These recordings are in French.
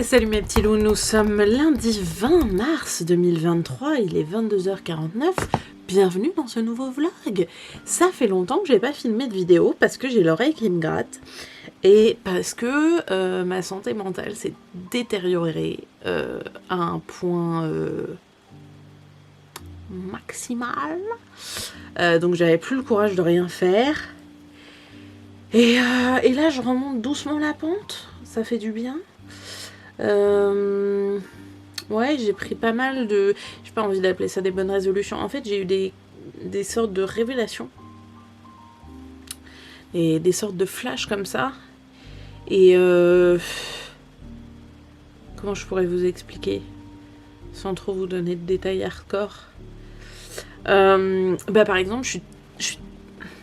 Salut mes petits loups, nous sommes lundi 20 mars 2023, il est 22h49, bienvenue dans ce nouveau vlog. Ça fait longtemps que j'ai pas filmé de vidéo parce que j'ai l'oreille qui me gratte et parce que ma santé mentale s'est détériorée à un point maximal. Donc j'avais plus le courage de rien faire. Et là je remonte doucement la pente, ça fait du bien. Ouais, j'ai pris pas mal de... J'ai pas envie d'appeler ça des bonnes résolutions. En fait, j'ai eu des sortes de révélations. Et des sortes de flashs comme ça. Et comment je pourrais vous expliquer sans trop vous donner de détails hardcore. Par exemple,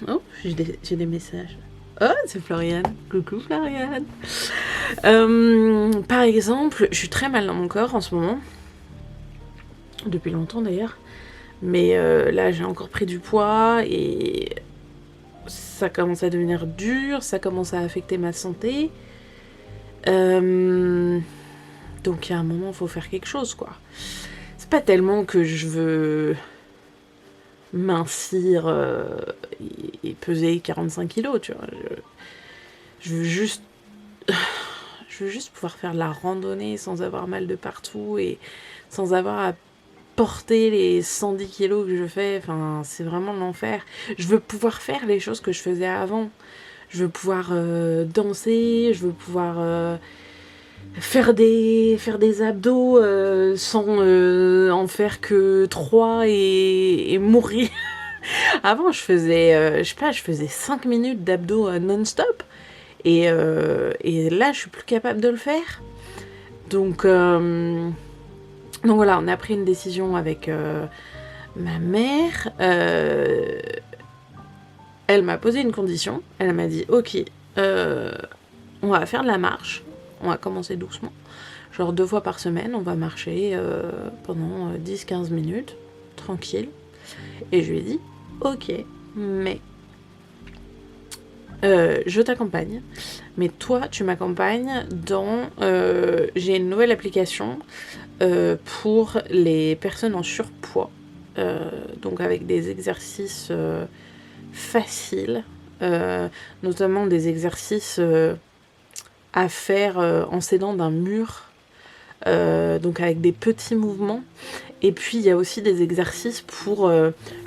Oh, j'ai des messages. Oh, c'est Floriane. Coucou Floriane. Par exemple, je suis très mal dans mon corps en ce moment. Depuis longtemps d'ailleurs. Mais là, j'ai encore pris du poids et ça commence à devenir dur, ça commence à affecter ma santé. Donc il y a un moment, il faut faire quelque chose, quoi. C'est pas tellement que je veux mincir et peser 45 kilos, tu vois. Je veux juste pouvoir faire de la randonnée sans avoir mal de partout et sans avoir à porter les 110 kilos que je fais. Enfin, c'est vraiment l'enfer. Je veux pouvoir faire les choses que je faisais avant. Je veux pouvoir danser, je veux pouvoir faire des abdos sans en faire que 3 et mourir. Avant, je faisais, je faisais 5 minutes d'abdos non-stop. Et là, je suis plus capable de le faire. Donc voilà, on a pris une décision avec ma mère. Elle m'a posé une condition. Elle m'a dit, ok, on va faire de la marche. On va commencer doucement. Genre 2 fois par semaine, on va marcher pendant 10-15 minutes, tranquille. Et je lui ai dit, ok, mais je t'accompagne, mais toi tu m'accompagnes dans... j'ai une nouvelle application pour les personnes en surpoids, donc avec des exercices faciles, notamment des exercices à faire en s'aidant d'un mur, donc avec des petits mouvements. Et puis il y a aussi des exercices pour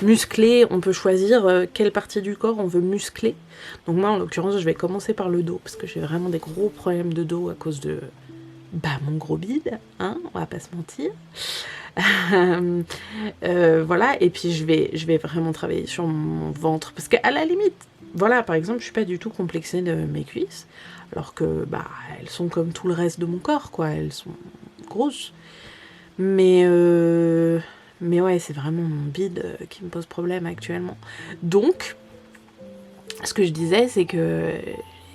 muscler. On peut choisir quelle partie du corps on veut muscler. Donc moi en l'occurrence je vais commencer par le dos parce que j'ai vraiment des gros problèmes de dos à cause de mon gros bide, hein, on va pas se mentir. Voilà, et puis je vais vraiment travailler sur mon ventre parce qu'à la limite, voilà, par exemple je suis pas du tout complexée de mes cuisses alors que elles sont comme tout le reste de mon corps, quoi, elles sont grosses. Mais ouais, c'est vraiment mon bide qui me pose problème actuellement. Donc, ce que je disais, c'est que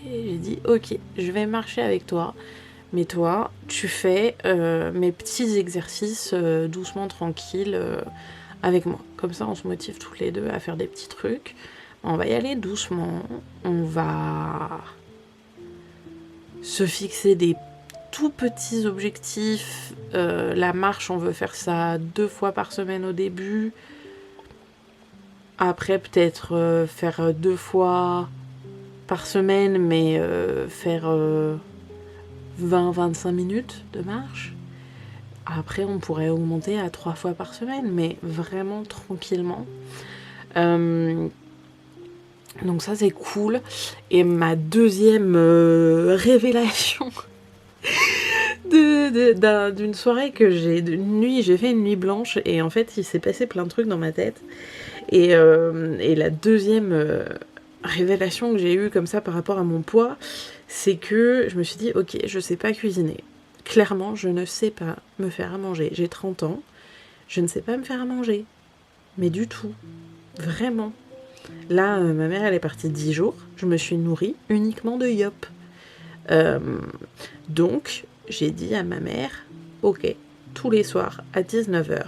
j'ai dit, ok, je vais marcher avec toi, mais toi, tu fais mes petits exercices doucement, tranquilles, avec moi. Comme ça, on se motive toutes les deux à faire des petits trucs. On va y aller doucement, on va se fixer des tout petits objectifs. La marche, on veut faire ça 2 fois par semaine au début. Après, peut-être faire 2 fois par semaine, mais faire 20-25 minutes de marche. Après, on pourrait augmenter à 3 fois par semaine, mais vraiment tranquillement. Donc ça, c'est cool. Et ma deuxième révélation... d'une soirée que j'ai fait une nuit blanche et en fait il s'est passé plein de trucs dans ma tête et la deuxième révélation que j'ai eue comme ça par rapport à mon poids, c'est que je me suis dit ok, je sais pas cuisiner, clairement je ne sais pas me faire à manger, j'ai 30 ans, je ne sais pas me faire à manger, mais du tout, vraiment. Là ma mère elle est partie 10 jours, je me suis nourrie uniquement de yop. Donc j'ai dit à ma mère, ok, tous les soirs à 19h,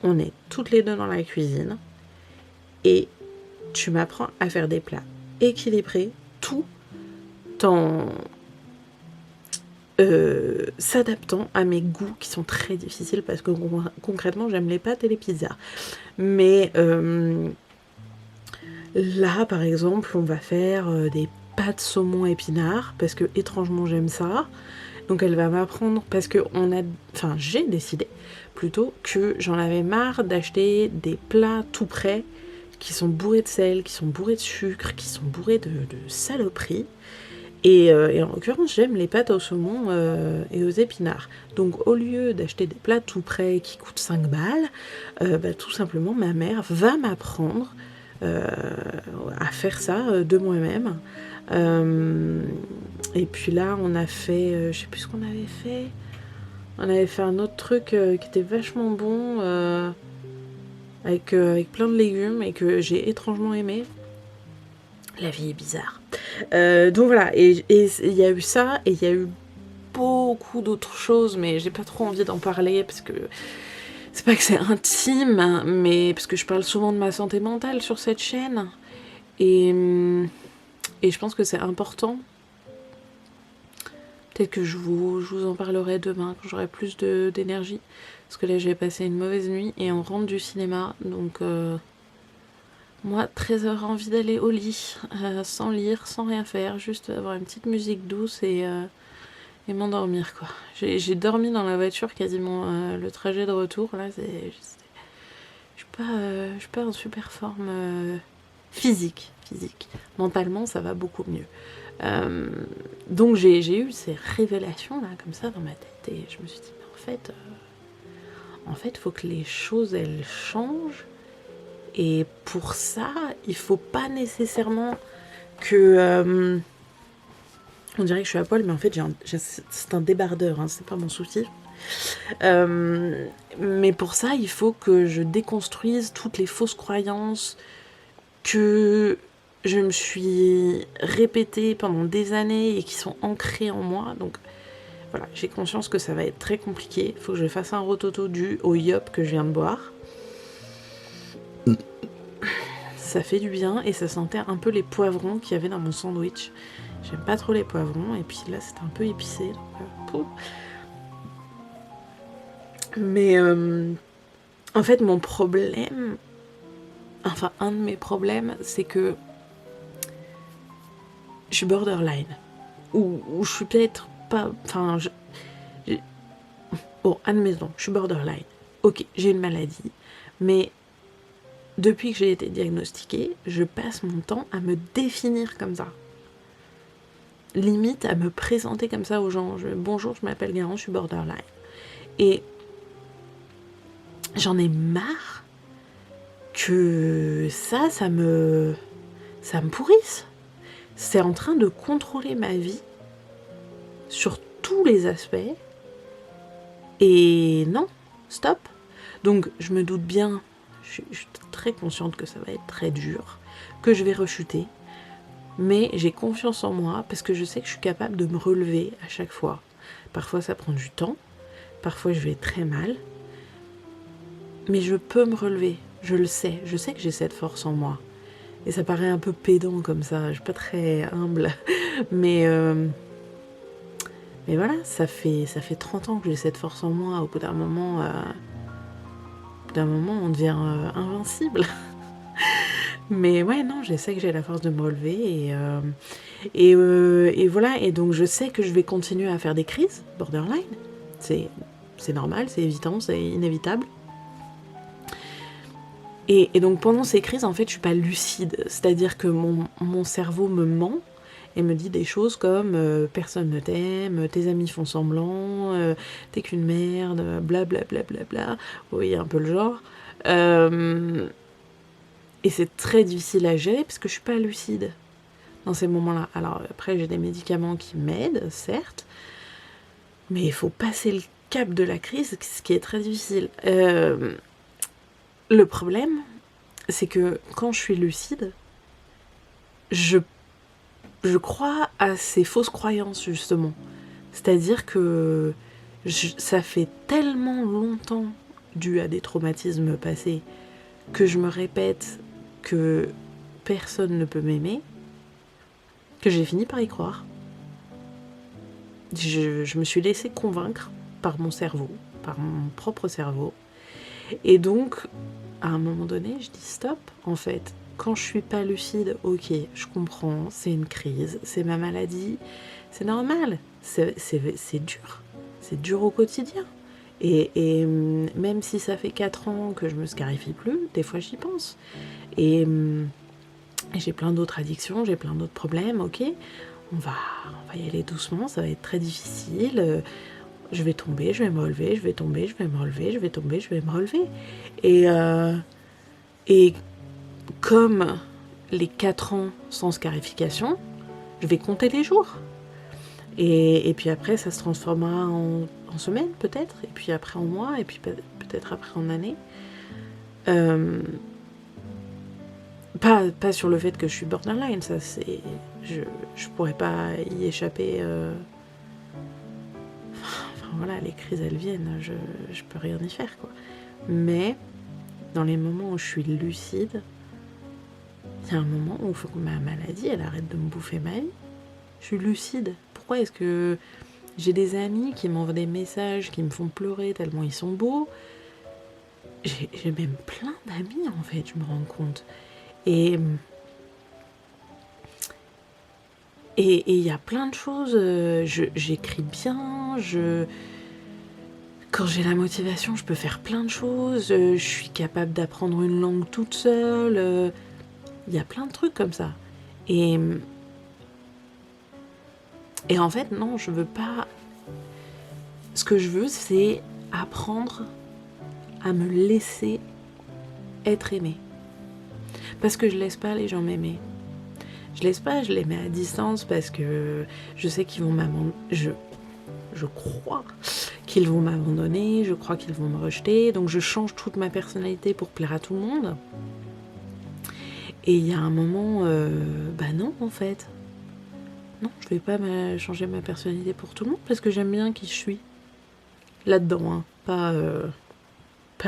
on est toutes les deux dans la cuisine et tu m'apprends à faire des plats équilibrés tout en s'adaptant à mes goûts qui sont très difficiles parce que concrètement j'aime les pâtes et les pizzas. Mais là par exemple on va faire des pâtes saumon épinards parce que étrangement j'aime ça. Donc elle va m'apprendre parce que j'ai décidé plutôt que j'en avais marre d'acheter des plats tout prêts qui sont bourrés de sel, qui sont bourrés de sucre, qui sont bourrés de saloperies. Et en l'occurrence, j'aime les pâtes au saumon et aux épinards. Donc au lieu d'acheter des plats tout prêts qui coûtent 5 balles, tout simplement ma mère va m'apprendre à faire ça de moi-même. Et puis là, on a fait, je sais plus ce qu'on avait fait. On avait fait un autre truc qui était vachement bon, avec plein de légumes et que j'ai étrangement aimé. La vie est bizarre. Donc voilà, et il y a eu ça, et il y a eu beaucoup d'autres choses, mais j'ai pas trop envie d'en parler parce que c'est pas que c'est intime, mais parce que je parle souvent de ma santé mentale sur cette chaîne, et je pense que c'est important. Peut-être que je vous en parlerai demain quand j'aurai plus d'énergie, parce que là j'ai passé une mauvaise nuit et on rentre du cinéma, donc moi très envie d'aller au lit, sans lire, sans rien faire, juste avoir une petite musique douce et m'endormir quoi. J'ai dormi dans la voiture quasiment le trajet de retour, là je suis pas en super forme physique. Mentalement ça va beaucoup mieux. Donc j'ai eu ces révélations là comme ça dans ma tête et je me suis dit mais en fait faut que les choses elles changent, et pour ça il faut pas nécessairement que on dirait que je suis à poil, mais en fait c'est un débardeur, hein, c'est pas mon souci. Mais pour ça il faut que je déconstruise toutes les fausses croyances que je me suis répétée pendant des années et qui sont ancrées en moi. Donc voilà, j'ai conscience que ça va être très compliqué. Il faut que je fasse un rototo dû au yop que je viens de boire. Ça fait du bien et ça sentait un peu les poivrons qu'il y avait dans mon sandwich. J'aime pas trop les poivrons et puis là c'était un peu épicé. Donc, mais en fait mon problème, enfin un de mes problèmes, c'est que je suis borderline. Ou je suis peut-être pas... Enfin, bon, admettons, je suis borderline. Ok, j'ai une maladie. Mais depuis que j'ai été diagnostiquée, je passe mon temps à me définir comme ça. Limite à me présenter comme ça aux gens. Bonjour, je m'appelle Garance, je suis borderline. Et j'en ai marre que ça me pourrisse. C'est en train de contrôler ma vie sur tous les aspects. Et non, stop. Donc je me doute bien, je suis très consciente que ça va être très dur, que je vais rechuter. Mais j'ai confiance en moi parce que je sais que je suis capable de me relever à chaque fois. Parfois ça prend du temps, parfois je vais très mal. Mais je peux me relever, je le sais. Je sais que j'ai cette force en moi. Et ça paraît un peu pédant comme ça, je suis pas très humble. Mais voilà, ça fait 30 ans que j'ai cette force en moi. Au bout d'un moment, on devient invincible. Mais ouais, non, je sais que j'ai la force de me relever. Et voilà, et donc je sais que je vais continuer à faire des crises borderline. C'est normal, c'est évident, c'est inévitable. Et donc pendant ces crises, en fait, je suis pas lucide. C'est-à-dire que mon cerveau me ment et me dit des choses comme personne ne t'aime, tes amis font semblant, t'es qu'une merde, blablabla. Vous voyez un peu le genre. Et c'est très difficile à gérer parce que je suis pas lucide dans ces moments-là. Alors après, j'ai des médicaments qui m'aident, certes, mais il faut passer le cap de la crise, ce qui est très difficile. Le problème, c'est que quand je suis lucide, je crois à ces fausses croyances, justement. C'est-à-dire que ça fait tellement longtemps, dû à des traumatismes passés, que je me répète que personne ne peut m'aimer, que j'ai fini par y croire. je me suis laissée convaincre par mon cerveau, par mon propre cerveau. Et donc, à un moment donné, je dis stop, en fait. Quand je suis pas lucide, ok, je comprends, c'est une crise, c'est ma maladie, c'est normal, c'est dur. C'est dur au quotidien. Et même si ça fait 4 ans que je me scarifie plus, des fois j'y pense. Et j'ai plein d'autres addictions, j'ai plein d'autres problèmes, ok. On va y aller doucement, ça va être très difficile. Je vais tomber, je vais me relever, je vais tomber, je vais me relever, je vais tomber, je vais me relever. Et comme les 4 ans sans scarification, je vais compter les jours. Et puis après, ça se transformera en semaines, peut-être, et puis après en mois, et puis peut-être après en années. Pas sur le fait que je suis borderline, ça c'est... Je pourrais pas y échapper. Enfin voilà, les crises elles viennent, je peux rien y faire quoi. Mais dans les moments où je suis lucide, il y a un moment où il faut que ma maladie elle arrête de me bouffer ma vie. Je suis lucide. Pourquoi est-ce que j'ai des amis qui m'envoient des messages qui me font pleurer tellement ils sont beaux? J'ai même plein d'amis en fait, je me rends compte. Et il y a plein de choses, j'écris bien, quand j'ai la motivation, je peux faire plein de choses, je suis capable d'apprendre une langue toute seule, il y a plein de trucs comme ça. Et en fait, non, je veux pas... Ce que je veux, c'est apprendre à me laisser être aimée. Parce que je laisse pas les gens m'aimer. Je laisse pas, je les mets à distance parce que je sais qu'ils vont m'abandonner. Je crois qu'ils vont m'abandonner, je crois qu'ils vont me rejeter, donc je change toute ma personnalité pour plaire à tout le monde. Et il y a un moment, bah non en fait. Non, je vais pas changer ma personnalité pour tout le monde parce que j'aime bien qui je suis. Là-dedans, hein, pas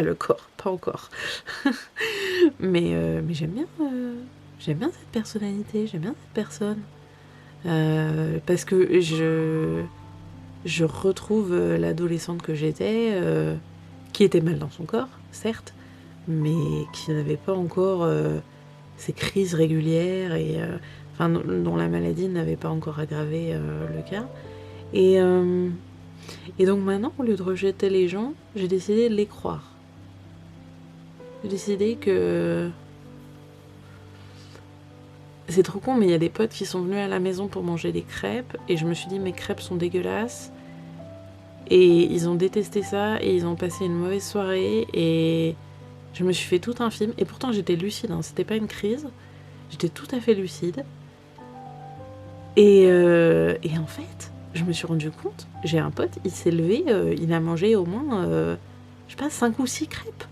le corps, pas encore. mais j'aime bien cette personnalité, j'aime bien cette personne. Parce que je retrouve l'adolescente que j'étais, qui était mal dans son corps, certes, mais qui n'avait pas encore ces crises régulières et dont la maladie n'avait pas encore aggravé le cas. Et donc maintenant, au lieu de rejeter les gens, j'ai décidé de les croire. J'ai décidé que... C'est trop con, mais il y a des potes qui sont venus à la maison pour manger des crêpes, et je me suis dit, mes crêpes sont dégueulasses. Et ils ont détesté ça, et ils ont passé une mauvaise soirée, et je me suis fait tout un film. Et pourtant, j'étais lucide, hein, c'était pas une crise. J'étais tout à fait lucide. Et en fait, je me suis rendu compte, j'ai un pote, il s'est levé, il a mangé au moins, je sais pas, 5 ou 6 crêpes.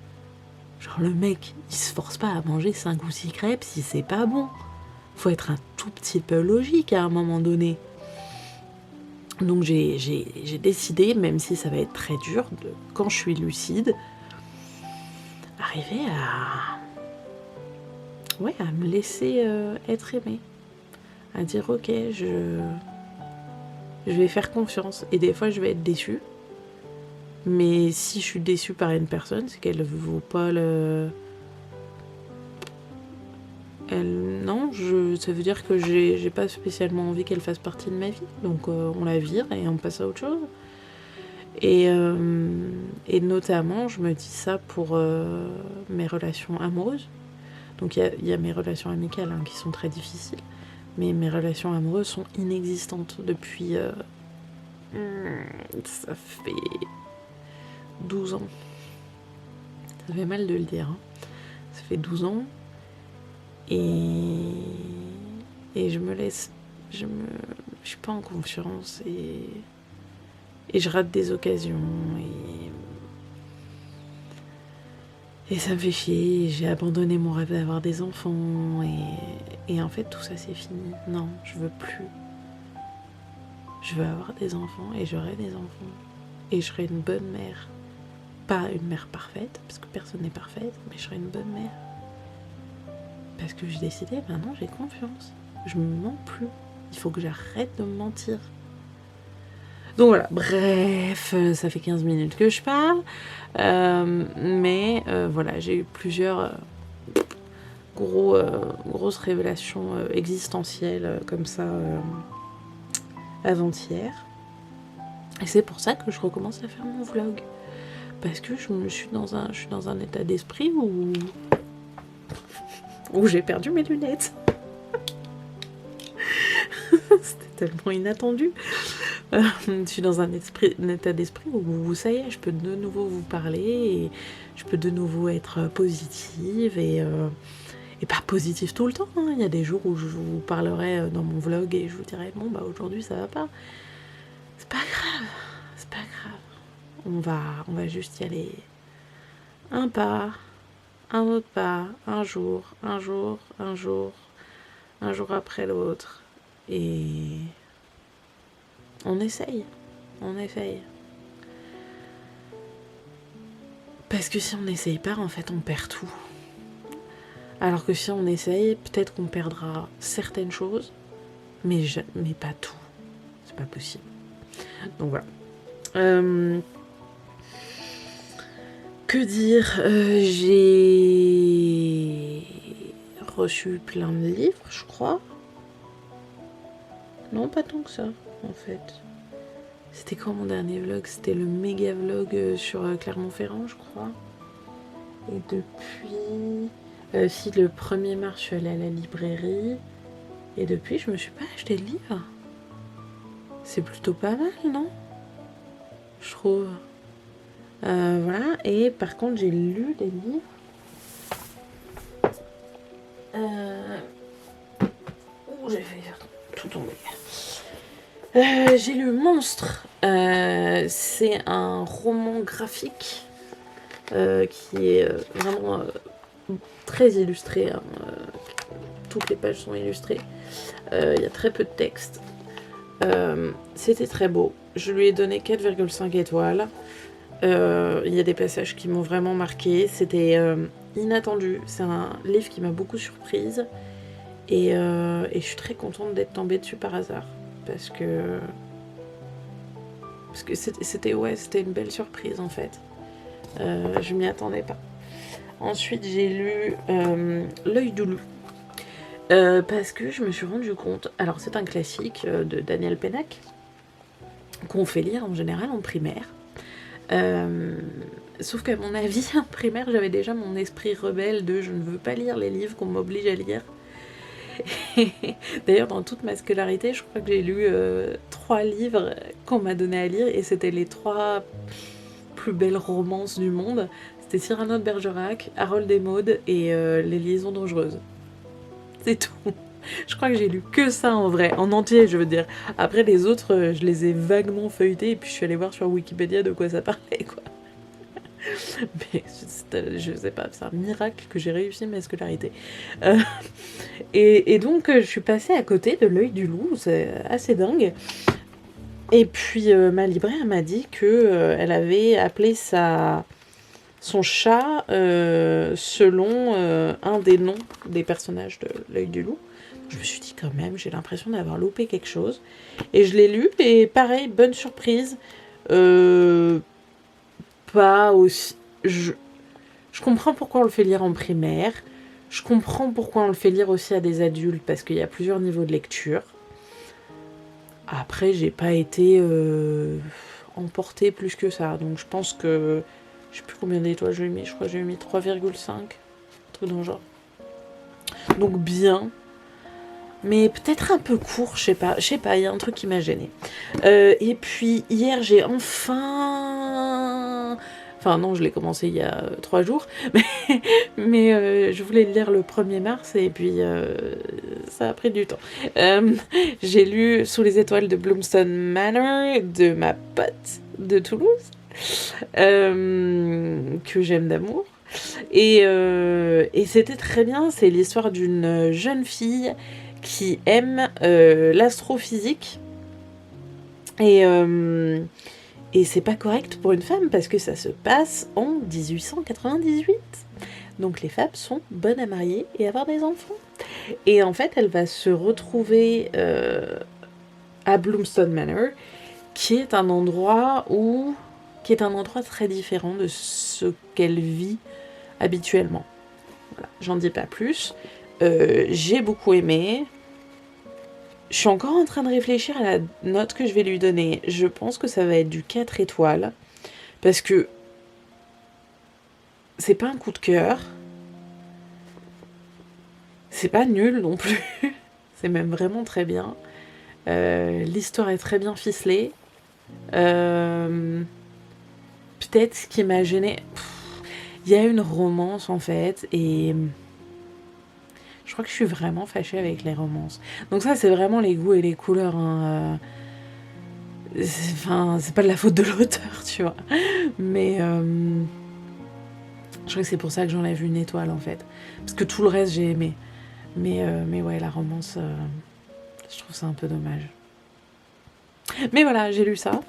Genre le mec, il se force pas à manger 5 ou 6 crêpes si c'est pas bon. Faut être un tout petit peu logique à un moment donné. Donc j'ai décidé, même si ça va être très dur, quand je suis lucide, arriver à me laisser être aimée. À dire ok, je vais faire confiance. Et des fois je vais être déçue. Mais si je suis déçue par une personne, c'est qu'elle ne vaut pas le... Non, ça veut dire que j'ai pas spécialement envie qu'elle fasse partie de ma vie. Donc on la vire et on passe à autre chose. Et notamment, je me dis ça pour mes relations amoureuses. Donc il y a mes relations amicales qui sont très difficiles. Mais mes relations amoureuses sont inexistantes depuis... ça fait 12 ans. Ça fait mal de le dire. Hein. Ça fait 12 ans. Et je me laisse... Je suis pas en confiance et je rate des occasions et ça me fait chier. J'ai abandonné mon rêve d'avoir des enfants et en fait tout ça c'est fini. Non, je veux plus. Je veux avoir des enfants et j'aurai des enfants et je serai une bonne mère. Pas une mère parfaite parce que personne n'est parfaite, mais je serai une bonne mère. Parce que j'ai décidé, maintenant j'ai confiance. Je me mens plus. Il faut que j'arrête de me mentir. Donc voilà, bref, ça fait 15 minutes que je parle. Mais voilà, j'ai eu plusieurs grosses révélations existentielles comme ça avant-hier. Et c'est pour ça que je recommence à faire mon vlog. Parce que je suis dans un état d'esprit où j'ai perdu mes lunettes. C'était tellement inattendu. Je suis dans un état d'esprit où ça y est, je peux de nouveau vous parler et je peux de nouveau être positive et pas positive tout le temps. Hein. Il y a des jours où je vous parlerai dans mon vlog et je vous dirai bon bah aujourd'hui ça va pas. C'est pas grave, c'est pas grave. On va juste y aller un pas, un autre pas, un jour après l'autre et on essaye. Parce que si on n'essaye pas, en fait, on perd tout. Alors que si on essaye, peut-être qu'on perdra certaines choses, mais pas tout. C'est pas possible. Donc voilà. Que dire j'ai reçu plein de livres, je crois. Non, pas tant que ça, en fait. C'était quand mon dernier vlog? C'était le méga vlog sur Clermont-Ferrand, je crois. Et depuis... si, le 1er mars, je suis allée à la librairie. Et depuis, je me suis pas acheté de livre. C'est plutôt pas mal, non? Je trouve. Voilà. Et par contre, j'ai lu des livres. J'ai fait tout tomber. J'ai lu Monstre. C'est un roman graphique qui est vraiment très illustré. Hein. Toutes les pages sont illustrées. Il y a très peu de texte. C'était très beau. Je lui ai donné 4,5 étoiles. Il y a des passages qui m'ont vraiment marqué. C'était inattendu. C'est un livre qui m'a beaucoup surprise. Et je suis très contente d'être tombée dessus par hasard. Parce que c'était une belle surprise en fait. Je m'y attendais pas. Ensuite j'ai lu L'œil du loup. Parce que je me suis rendu compte, alors c'est un classique de Daniel Pennac qu'on fait lire en général en primaire. Sauf qu'à mon avis, en primaire, j'avais déjà mon esprit rebelle de je ne veux pas lire les livres qu'on m'oblige à lire. D'ailleurs, dans toute ma scolarité, je crois que j'ai lu 3 livres qu'on m'a donné à lire et c'était les 3 plus belles romances du monde. C'était Cyrano de Bergerac, Harold et Maude et Les Liaisons dangereuses. C'est tout. Je crois que j'ai lu que ça en vrai, en entier je veux dire. Après les autres, je les ai vaguement feuilletés et puis je suis allée voir sur Wikipédia de quoi ça parlait quoi. Mais je sais pas, c'est un miracle que j'ai réussi ma scolarité. Et donc je suis passée à côté de L'œil du loup, c'est assez dingue. Et puis ma libraire m'a dit que elle avait appelé son chat selon un des noms des personnages de L'œil du loup. Je me suis dit quand même, j'ai l'impression d'avoir loupé quelque chose. Et je l'ai lu et pareil, bonne surprise. Pas aussi... Je comprends pourquoi on le fait lire en primaire. Je comprends pourquoi on le fait lire aussi à des adultes, parce qu'il y a plusieurs niveaux de lecture. Après, j'ai pas été emportée plus que ça. Donc je pense que... Je sais plus combien d'étoiles j'ai mis. Je crois que j'ai mis 3,5. Un truc dans le genre. Donc bien. Mais peut-être un peu court, je sais pas, il y a un truc qui m'a gênée. Et puis hier j'ai enfin non, je l'ai commencé il y a 3 jours, mais je voulais le lire le 1er mars et puis ça a pris du temps. J'ai lu Sous les étoiles de Bloomstone Manor de ma pote de Toulouse, que j'aime d'amour. Et c'était très bien, c'est l'histoire d'une jeune fille qui aime l'astrophysique et c'est pas correct pour une femme parce que ça se passe en 1898. Donc les femmes sont bonnes à marier et avoir des enfants. Et en fait, elle va se retrouver à Bloomstone Manor, qui est un endroit très différent de ce qu'elle vit habituellement. Voilà, j'en dis pas plus. J'ai beaucoup aimé. Je suis encore en train de réfléchir à la note que je vais lui donner. Je pense que ça va être du 4 étoiles. Parce que c'est pas un coup de cœur. C'est pas nul non plus. C'est même vraiment très bien. L'histoire est très bien ficelée. Peut-être ce qui m'a gênée... Il y a une romance en fait. Et... je crois que je suis vraiment fâchée avec les romances. Donc ça, c'est vraiment les goûts et les couleurs. Hein. C'est pas de la faute de l'auteur, tu vois. Mais je crois que c'est pour ça que j'enlève une étoile, en fait. Parce que tout le reste, j'ai aimé. Mais ouais, la romance, je trouve ça un peu dommage. Mais voilà, j'ai lu ça.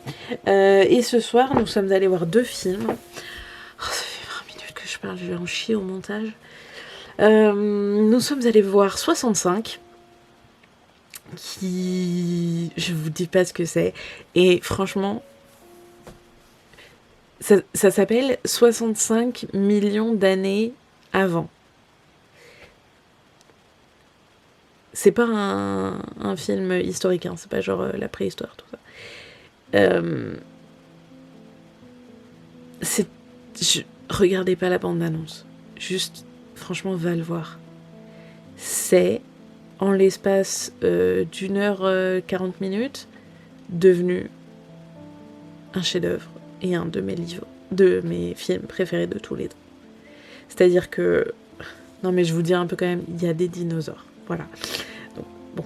Et ce soir, nous sommes allés voir 2 films. Oh, ça fait 20 minutes que je parle, je vais en chier au montage. Nous sommes allés voir 65, qui... je vous dis pas ce que c'est. Et franchement, ça s'appelle 65 millions d'années avant. C'est pas un film historique, hein, c'est pas genre la préhistoire, tout ça. Regardez pas la bande-annonce. Juste, franchement, va le voir. C'est, en l'espace d'1h 40 minutes, devenu un chef-d'œuvre et un de mes films préférés de tous les temps. C'est-à-dire que... non mais je vous dis un peu quand même, il y a des dinosaures. Voilà. Donc, bon,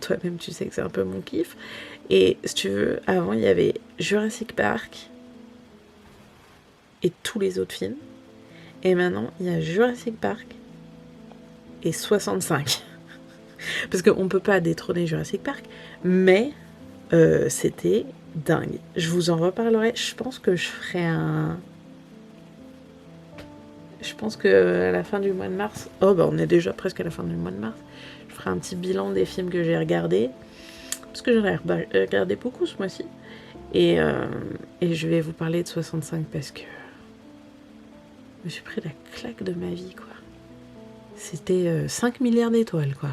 toi-même tu sais que c'est un peu mon kiff. Et si tu veux, avant il y avait Jurassic Park et tous les autres films. Et maintenant il y a Jurassic Park et 65. Parce qu'on peut pas détrôner Jurassic Park, mais c'était dingue. Je vous en reparlerai. Je pense que je ferai un... je pense que à la fin du mois de mars... oh bah on est déjà presque à la fin du mois de mars. Je ferai un petit bilan des films que j'ai regardés. Parce que j'en ai regardé beaucoup ce mois-ci. Et je vais vous parler de 65 parce que... je me suis pris la claque de ma vie, quoi. C'était 5 milliards d'étoiles, quoi.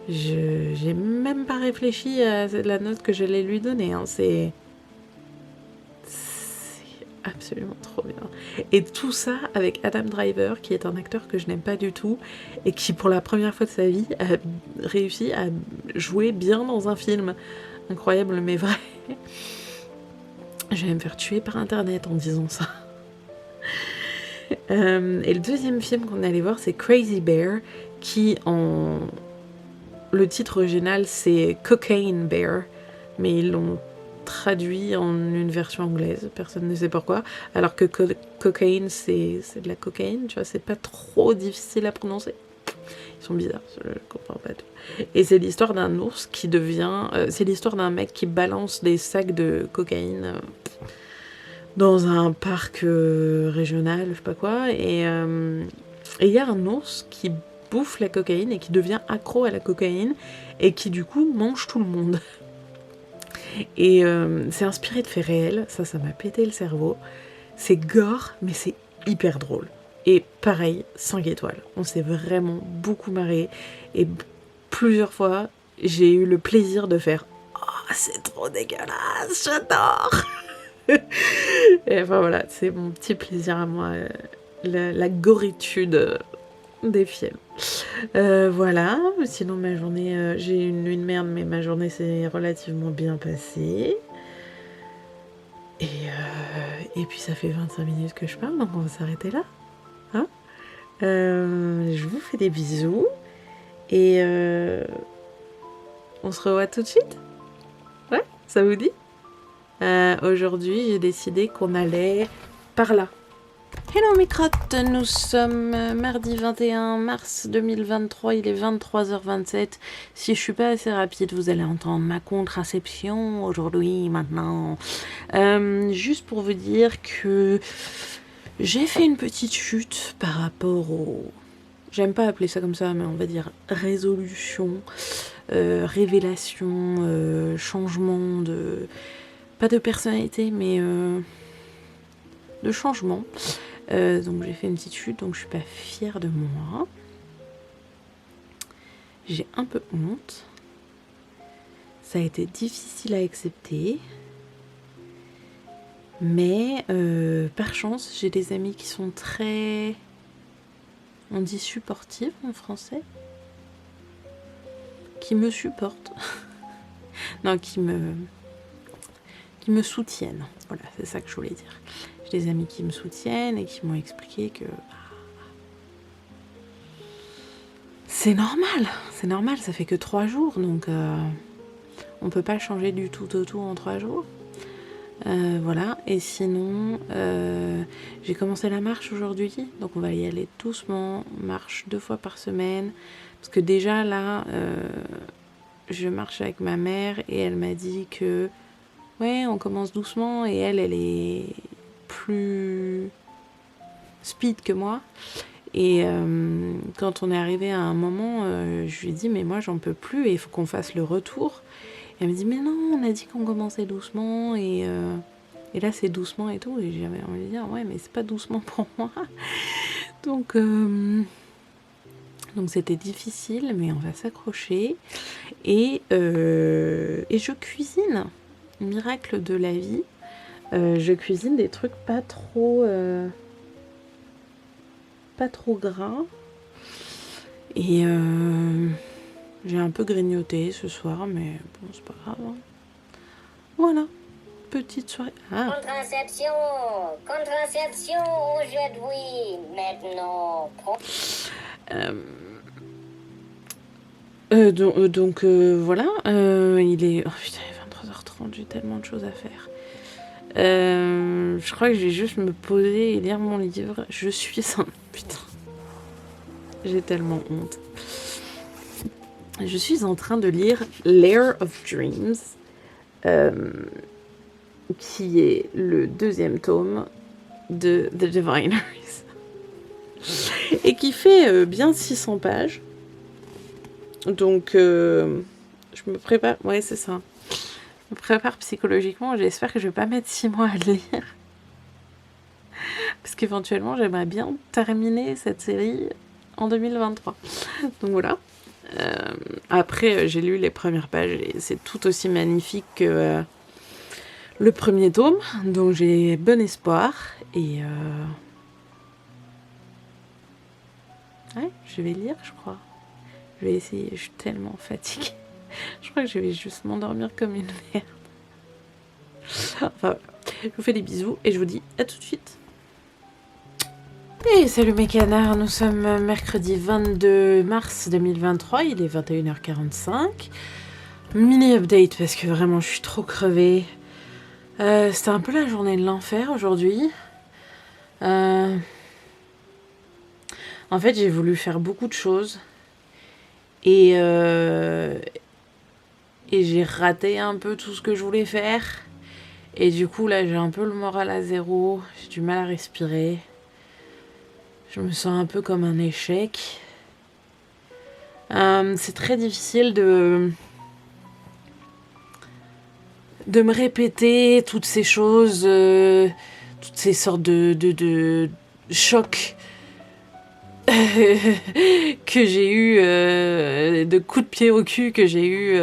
J'ai même pas réfléchi à la note que j'allais lui donner. Hein. C'est absolument trop bien. Et tout ça avec Adam Driver, qui est un acteur que je n'aime pas du tout, et qui pour la première fois de sa vie a réussi à jouer bien dans un film. Incroyable mais vrai. Je vais me faire tuer par internet en disant ça. Et le deuxième film qu'on est allé voir, c'est Crazy Bear, qui en... le titre original c'est Cocaine Bear, mais ils l'ont traduit en une version anglaise, personne ne sait pourquoi, alors que cocaine c'est de la cocaïne, tu vois, c'est pas trop difficile à prononcer. Ils sont bizarres, je comprends pas tout. Et c'est l'histoire d'un ours qui devient... c'est l'histoire d'un mec qui balance des sacs de cocaïne dans un parc régional, je sais pas quoi, et il y a un ours qui bouffe la cocaïne et qui devient accro à la cocaïne et qui du coup mange tout le monde. Et c'est inspiré de faits réels, ça m'a pété le cerveau. C'est gore, mais c'est hyper drôle. Et pareil, 5 étoiles. On s'est vraiment beaucoup marré. Et plusieurs fois, j'ai eu le plaisir de faire « oh, c'est trop dégueulasse, j'adore !» Et enfin voilà, c'est mon petit plaisir à moi, la goritude des films. Voilà, sinon ma journée, j'ai eu une nuit de merde, mais ma journée s'est relativement bien passée. Et puis ça fait 25 minutes que je parle, donc on va s'arrêter là. Hein, je vous fais des bisous. Et on se revoit tout de suite. Ouais, ça vous dit? Aujourd'hui, j'ai décidé qu'on allait par là. Hello mes crottes, nous sommes mardi 21 mars 2023, il est 23h27. Si je suis pas assez rapide, vous allez entendre ma contraception aujourd'hui, maintenant. Juste pour vous dire que j'ai fait une petite chute par rapport au... j'aime pas appeler ça comme ça, mais on va dire résolution révélation, changement de... Pas de personnalité, mais de changement. Donc j'ai fait une petite chute, donc je suis pas fière de moi. J'ai un peu honte. Ça a été difficile à accepter. Mais par chance, j'ai des amis qui sont très... On dit supportives en français. Qui me supportent. Non, qui me soutiennent. Voilà, c'est ça que je voulais dire. J'ai des amis qui me soutiennent et qui m'ont expliqué que c'est normal, ça fait que 3 jours, donc on peut pas changer du tout au tout en 3 jours. Voilà, et sinon, j'ai commencé la marche aujourd'hui, donc on va y aller doucement, marche 2 fois par semaine, parce que déjà là, je marche avec ma mère et elle m'a dit que ouais, on commence doucement et elle est plus speed que moi. Et quand on est arrivé à un moment, je lui ai dit mais moi j'en peux plus et il faut qu'on fasse le retour. Et elle me dit mais non, on a dit qu'on commençait doucement et là c'est doucement et tout. Et j'avais envie de dire ouais mais c'est pas doucement pour moi. Donc c'était difficile mais on va s'accrocher. Et je cuisine. Miracle de la vie. Je cuisine des trucs pas trop gras. Et j'ai un peu grignoté ce soir, mais bon, c'est pas grave. Hein. Voilà, petite soirée. Ah. Contraception aujourd'hui, maintenant. Donc voilà, il est... Oh putain, il est 23h30, j'ai tellement de choses à faire. Je crois que je vais juste me poser et lire mon livre. Je suis un... Putain. J'ai tellement honte. Je suis en train de lire Lair of Dreams, qui est le 2e tome de The Diviners. Et qui fait bien 600 pages. Donc, je me prépare... Ouais, c'est ça. Je me prépare psychologiquement. J'espère que je vais pas mettre 6 mois à le lire. Parce qu'éventuellement, j'aimerais bien terminer cette série en 2023. Donc voilà. Après, j'ai lu les premières pages et c'est tout aussi magnifique que le 1er tome. Donc j'ai bon espoir. Et ouais, je vais lire, je crois. Je vais essayer. Je suis tellement fatiguée. Je crois que je vais juste m'endormir comme une merde. Enfin, voilà. Je vous fais des bisous et je vous dis à tout de suite. Et salut mes canards, nous sommes mercredi 22 mars 2023, il est 21h45. Mini update parce que vraiment je suis trop crevée. C'était un peu la journée de l'enfer aujourd'hui. En fait j'ai voulu faire beaucoup de choses. Et j'ai raté un peu tout ce que je voulais faire. Et du coup là j'ai un peu le moral à zéro, j'ai du mal à respirer. Je me sens un peu comme un échec. C'est très difficile de me répéter toutes ces choses, toutes ces sortes de chocs que j'ai eu, de coups de pied au cul que j'ai eu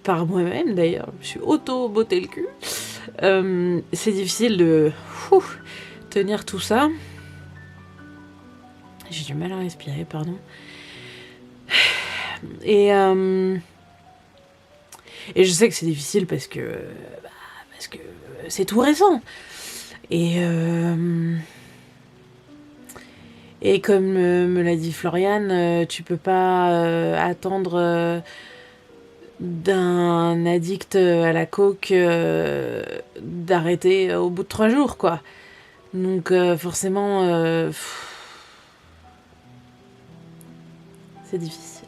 par moi-même d'ailleurs. Je me suis auto-botté le cul. C'est difficile de tenir tout ça. J'ai du mal à respirer, pardon. Et je sais que c'est difficile parce que c'est tout récent. Et comme me l'a dit Floriane, tu peux pas attendre d'un addict à la coke d'arrêter au bout de 3 jours, quoi. Donc forcément, c'est difficile.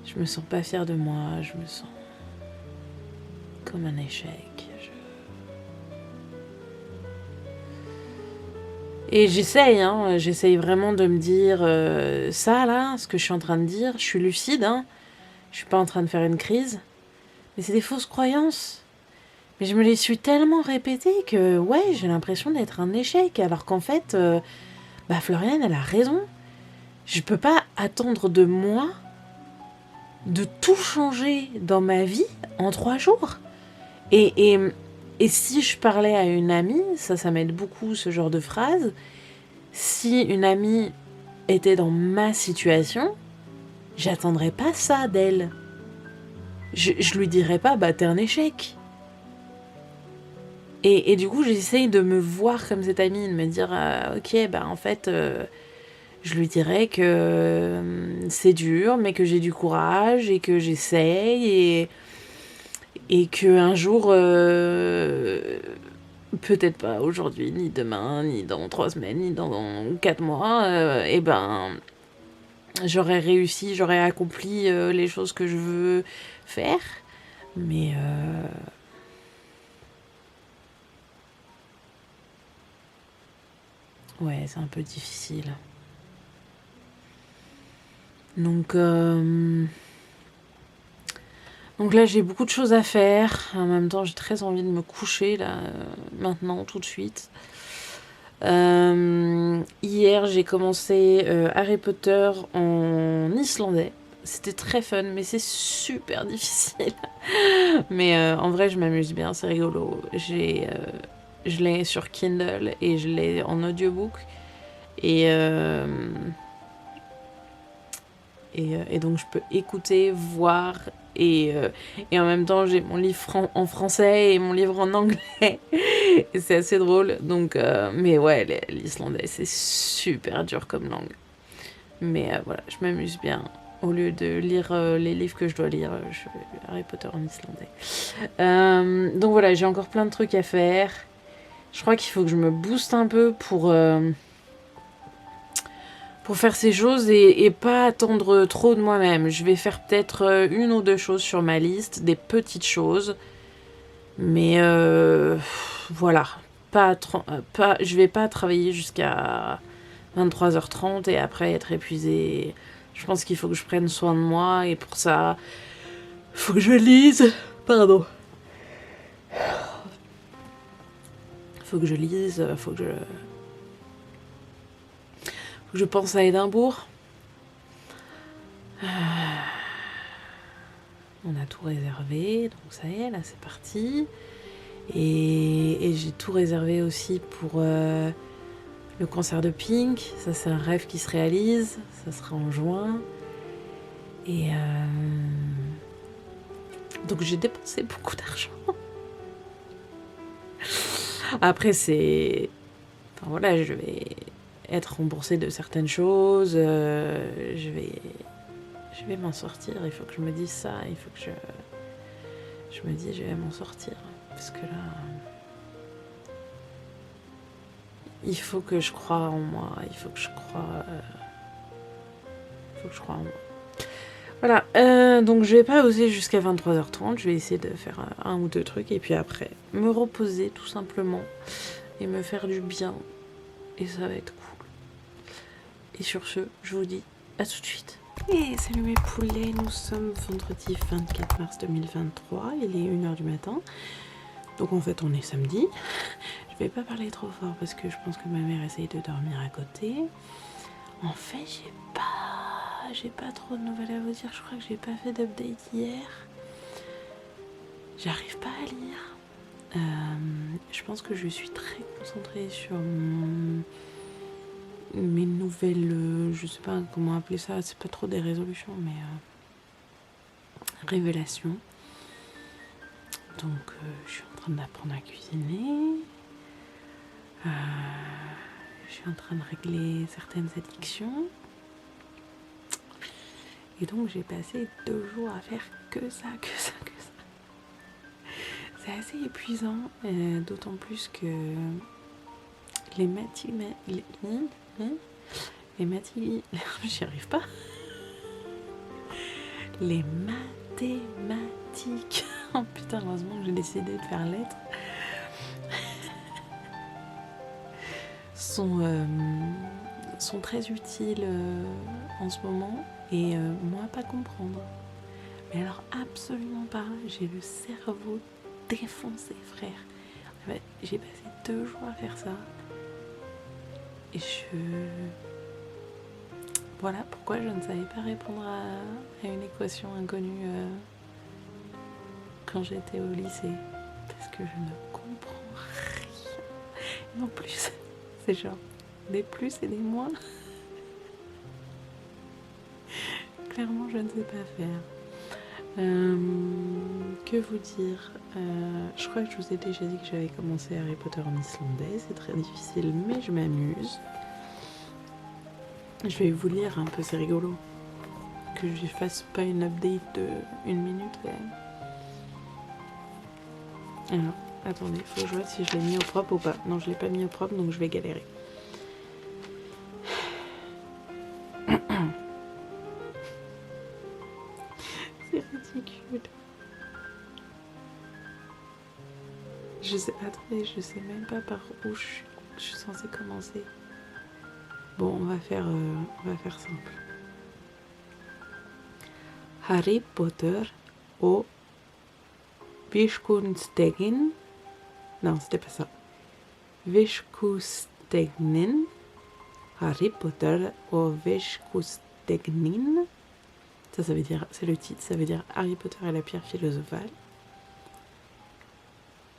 Je me sens pas fière de moi, je me sens comme un échec. Et j'essaye vraiment de me dire ça là, ce que je suis en train de dire, je suis lucide, hein, je suis pas en train de faire une crise, mais c'est des fausses croyances. Mais je me les suis tellement répétées que ouais, j'ai l'impression d'être un échec, alors qu'en fait, Floriane, elle a raison. Je peux pas attendre de moi de tout changer dans ma vie en 3 jours. Et si je parlais à une amie, ça m'aide beaucoup ce genre de phrase, si une amie était dans ma situation, j'attendrais pas ça d'elle. Je lui dirais pas, t'es un échec. Et du coup, j'essaye de me voir comme cette amie, de me dire, ok, en fait, je lui dirais que c'est dur, mais que j'ai du courage et que j'essaye et qu'un jour, peut-être pas aujourd'hui, ni demain, ni dans 3 semaines, ni dans 4 mois, j'aurais réussi, j'aurais accompli les choses que je veux faire. Mais ouais, c'est un peu difficile. Donc là, j'ai beaucoup de choses à faire. En même temps, j'ai très envie de me coucher, là, maintenant, tout de suite. Hier, j'ai commencé Harry Potter en islandais. C'était très fun, mais c'est super difficile. Mais en vrai, je m'amuse bien, c'est rigolo. Je l'ai sur Kindle et je l'ai en audiobook. Et donc, je peux écouter, voir. Et en même temps, j'ai mon livre en français et mon livre en anglais. Et c'est assez drôle. Donc, mais ouais, l'islandais, c'est super dur comme langue. Mais voilà, je m'amuse bien. Au lieu de lire les livres que je dois lire, je fais Harry Potter en islandais. Donc voilà, j'ai encore plein de trucs à faire. Je crois qu'il faut que je me booste un peu pour faire ces choses et pas attendre trop de moi-même. Je vais faire peut-être 1 ou 2 choses sur ma liste, des petites choses. Mais voilà, je vais pas travailler jusqu'à 23h30 et après être épuisée. Je pense qu'il faut que je prenne soin de moi et pour ça, il faut que je lise. Pardon. Faut que je lise, faut que je pense à Édimbourg. On a tout réservé, donc ça y est, là c'est parti. Et j'ai tout réservé aussi pour le concert de Pink. Ça c'est un rêve qui se réalise, ça sera en juin. Et donc j'ai dépensé beaucoup d'argent. Après enfin voilà, je vais être remboursée de certaines choses. Je vais m'en sortir. Il faut que je me dise ça. Il faut que je me dise je vais m'en sortir. Parce que là, il faut que je croie en moi. Il faut que je croie en moi. Voilà, donc je vais pas oser jusqu'à 23h30, je vais essayer de faire 1 ou 2 trucs et puis après me reposer tout simplement et me faire du bien et ça va être cool. Et sur ce, je vous dis à tout de suite. Et salut mes poulets, nous sommes vendredi 24 mars 2023, il est 1h du matin, donc en fait on est samedi. Je vais pas parler trop fort parce que je pense que ma mère essaye de dormir à côté. En fait j'ai pas trop de nouvelles à vous dire, je crois que j'ai pas fait d'update hier. J'arrive pas à lire. Je pense que je suis très concentrée sur mes nouvelles, je sais pas comment appeler ça, c'est pas trop des résolutions, mais révélations. Donc je suis en train d'apprendre à cuisiner. Je suis en train de régler certaines addictions. Et donc j'ai passé 2 jours à faire que ça. C'est assez épuisant, d'autant plus que les j'y arrive pas. Les mathématiques. Oh putain, heureusement que j'ai décidé de faire lettres. sont très utiles en ce moment et moi pas comprendre. Mais alors absolument pas, j'ai le cerveau défoncé frère. J'ai passé 2 jours à faire ça et voilà pourquoi je ne savais pas répondre à une équation inconnue quand j'étais au lycée. Parce que je ne comprends rien. Non plus, c'est genre des plus et des moins. Clairement, je ne sais pas faire. Que vous dire je crois que je vous ai déjà dit que j'avais commencé Harry Potter en islandais. C'est très difficile, mais je m'amuse. Je vais vous lire un peu, c'est rigolo. Que je fasse pas une update de 1 minute quand même. Alors, attendez, faut que je vois si je l'ai mis au propre ou pas. Non, je l'ai pas mis au propre, donc je vais galérer. C'est ridicule. Attendez, je sais même pas par où je suis censée commencer. Bon, on va faire simple. Harry Potter au Viskunstegen. Non, c'était pas ça. Viskustegnin. Harry Potter au Viskustegnin. Ça veut dire, c'est le titre, ça veut dire Harry Potter et la pierre philosophale.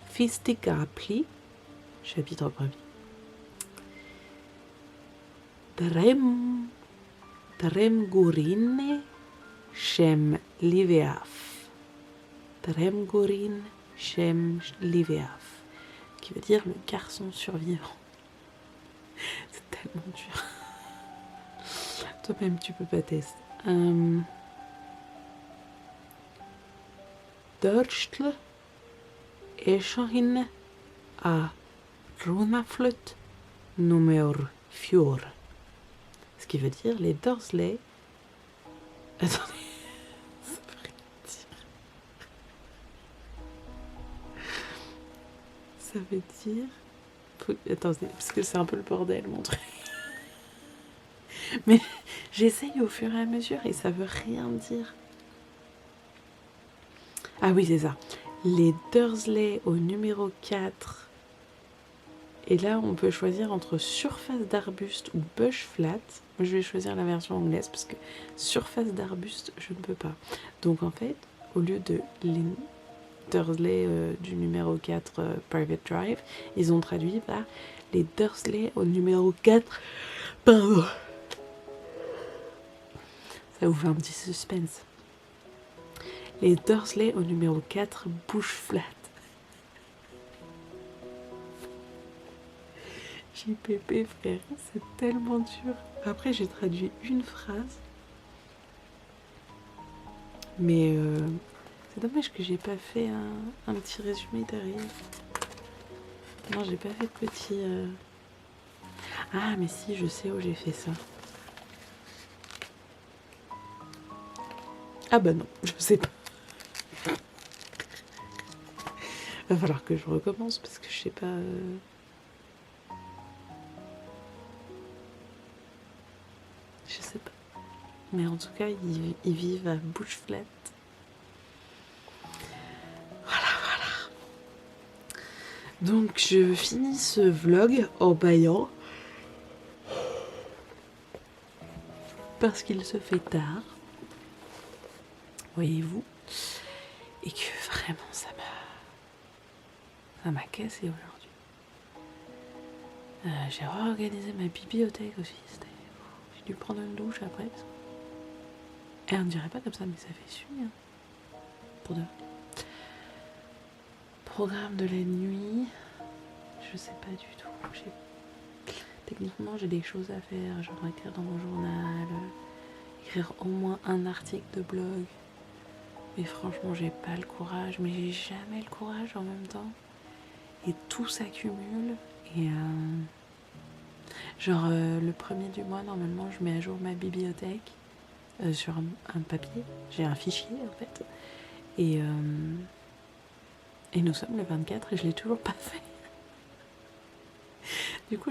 Fistigapli, chapitre 1er. Dremgurine Shem Liveaf. Dremgurin Shem Liveaf. Qui veut dire le garçon survivant. C'est tellement dur. Toi-même, tu peux pas tester. Dörstl Eshohin a Runaflut numéro 4. Ce qui veut dire les Dursley. Attendez, ça veut rien dire. Ça veut dire. Attendez, parce que c'est un peu le bordel mon truc. Mais j'essaye au fur et à mesure et ça veut rien dire. Ah oui, c'est ça. Les Dursley au numéro 4. Et là, on peut choisir entre surface d'arbuste ou bush flat. Moi, je vais choisir la version anglaise parce que surface d'arbuste, je ne peux pas. Donc, en fait, au lieu de les Dursley du numéro 4 Private Drive, ils ont traduit par les Dursley au numéro 4. Pardon. Ça vous fait un petit suspense. Les Dursley au numéro 4 bush flat. JPP frère, c'est tellement dur. Après j'ai traduit une phrase. Mais c'est dommage que j'ai pas fait un petit résumé derrière. Non, j'ai pas fait de petit... Ah mais si, je sais où j'ai fait ça. Ah bah non, je sais pas. Va falloir que je recommence parce que je sais pas... Je sais pas. Mais en tout cas, ils vivent à Bush Flat. Voilà. Donc, je finis ce vlog en baillant. Parce qu'il se fait tard. Voyez-vous. Et que vraiment, ça m'a cassé aujourd'hui. J'ai réorganisé ma bibliothèque aussi. J'ai dû prendre une douche après. Et on ne dirait pas comme ça, mais ça fait suer. Hein. Pour de... Programme de la nuit. Je sais pas du tout. Techniquement, j'ai des choses à faire. Genre écrire dans mon journal. Écrire au moins un article de blog. Mais franchement, j'ai pas le courage. Mais j'ai jamais le courage en même temps. Et tout s'accumule. Et le 1er du mois, normalement, je mets à jour ma bibliothèque sur un papier. J'ai un fichier, en fait. Et nous sommes le 24 et je l'ai toujours pas fait. Du coup,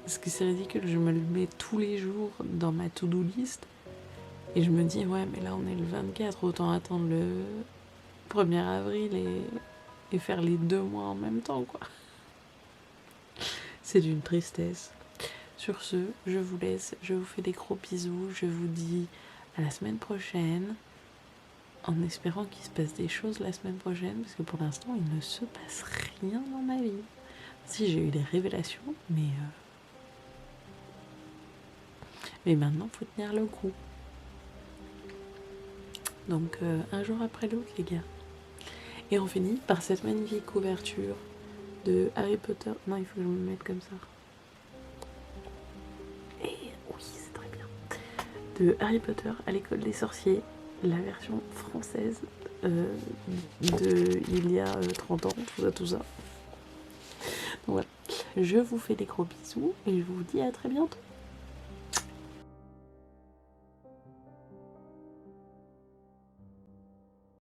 parce que c'est ridicule, je me le mets tous les jours dans ma to-do list. Et je me dis, ouais, mais là on est le 24, autant attendre le 1er avril et faire les 2 mois en même temps, quoi. C'est d'une tristesse. Sur ce, je vous laisse, je vous fais des gros bisous, je vous dis à la semaine prochaine, en espérant qu'il se passe des choses la semaine prochaine, parce que pour l'instant, il ne se passe rien dans ma vie. Si, j'ai eu des révélations, mais maintenant, il faut tenir le coup. Donc, un jour après l'autre, les gars. Et on finit par cette magnifique couverture de Harry Potter. Non, il faut que je me mette comme ça. Et oui, c'est très bien. De Harry Potter à l'école des sorciers, la version française de il y a 30 ans, tout ça. Donc voilà, je vous fais des gros bisous et je vous dis à très bientôt.